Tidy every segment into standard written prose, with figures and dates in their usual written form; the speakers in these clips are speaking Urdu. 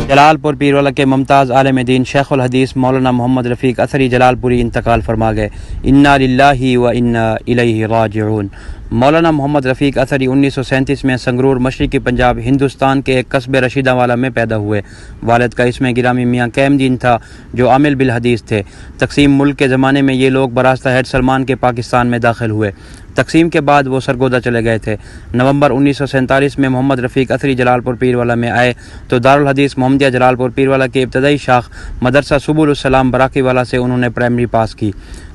جلالپور پیروالا کے ممتاز عالم دین شیخ الحدیث مولانا محمد رفیق اثری جلالپوری انتقال فرما گئے۔ انا للہ و انا الیہ راجعون۔ مولانا محمد رفیق اثری 1937 میں سنگرور مشرقی پنجاب ہندوستان کے ایک قصبے رشیدہ والا میں پیدا ہوئے۔ والد کا اسم گرامی میاں قیم دین تھا جو عامل بالحدیث تھے۔ تقسیم ملک کے زمانے میں یہ لوگ براستہ ہیڈ سلمان کے پاکستان میں داخل ہوئے۔ تقسیم کے بعد وہ سرگودا چلے گئے تھے۔ نومبر 1947 میں محمد رفیق اثری جلالپور پیروالا میں آئے تو دارالحدیث محمدیہ جلالپور پیروالا کی ابتدائی شاخ مدرسہ سبل السلام براکی والا سے انہوں نے پرائمری پاس کی۔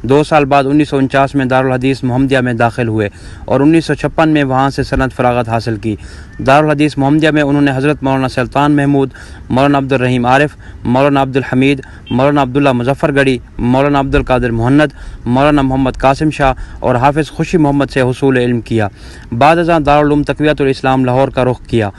2 سال بعد 1949 میں دارالحدیث محمدیہ میں داخل ہوئے اور 1956 میں وہاں سے سند فراغت حاصل کی۔ دارالحدیث محمدیہ میں انہوں نے حضرت مولانا سلطان محمود، مولانا عبدالرحیم عارف، مولانا عبدالحمید، مولانا عبداللہ مظفر گڑھی، مولانا عبدالقادر مہند، مولانا محمد قاسم شاہ اور حافظ خوشی محمد سے حصول علم کیا۔ بعد ازاں دارالعلوم تقویت الاسلام لاہور کا رخ کیا۔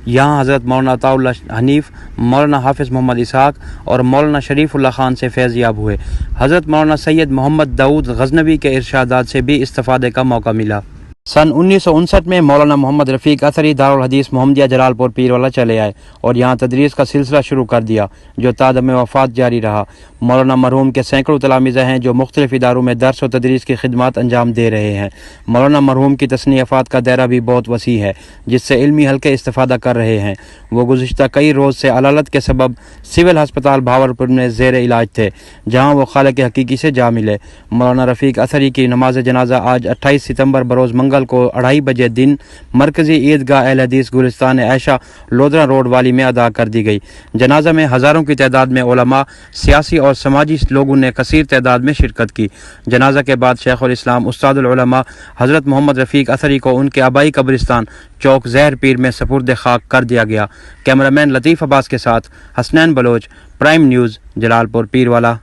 یہاں حضرت مولانا عطاء اللہ حنیف، مولانا حافظ محمد اسحاق اور مولانا شریف اللہ خان سے فیض یاب ہوئے۔ حضرت مولانا سید محمد داؤد غزنوی کے ارشادات سے بھی استفادے کا موقع ملا۔ سن 1959 میں مولانا محمد رفیق اثری دارالحدیث محمدیہ جلالپور پیروالا چلے آئے اور یہاں تدریس کا سلسلہ شروع کر دیا جو تا دم وفات جاری رہا۔ مولانا مرحوم کے سینکڑوں تلامذہ ہیں جو مختلف اداروں میں درس و تدریس کی خدمات انجام دے رہے ہیں۔ مولانا مرحوم کی تصنیفات کا دائرہ بھی بہت وسیع ہے جس سے علمی حلقے استفادہ کر رہے ہیں۔ وہ گزشتہ کئی روز سے علالت کے سبب سول ہسپتال بھاورپور میں زیر علاج تھے جہاں وہ خالق حقیقی سے جا ملے۔ مولانا رفیق اثری کی نماز جنازہ آج 28 ستمبر بروز منگل کو 2:30 بجے دن مرکزی عیدگاہ اہل حدیث گلستان عائشہ لودھرا روڈ والی میں ادا کر دی گئی۔ جنازہ میں ہزاروں کی تعداد میں علماء، سیاسی اور سماجی لوگوں نے کثیر تعداد میں شرکت کی۔ جنازہ کے بعد شیخ الاسلام استاد العلماء حضرت محمد رفیق اثری کو ان کے آبائی قبرستان چوک زہر پیر میں سپرد خاک کر دیا گیا۔ کیمرہ مین لطیف عباس کے ساتھ حسنین بلوچ، پرائم نیوز، جلالپور پیروالا۔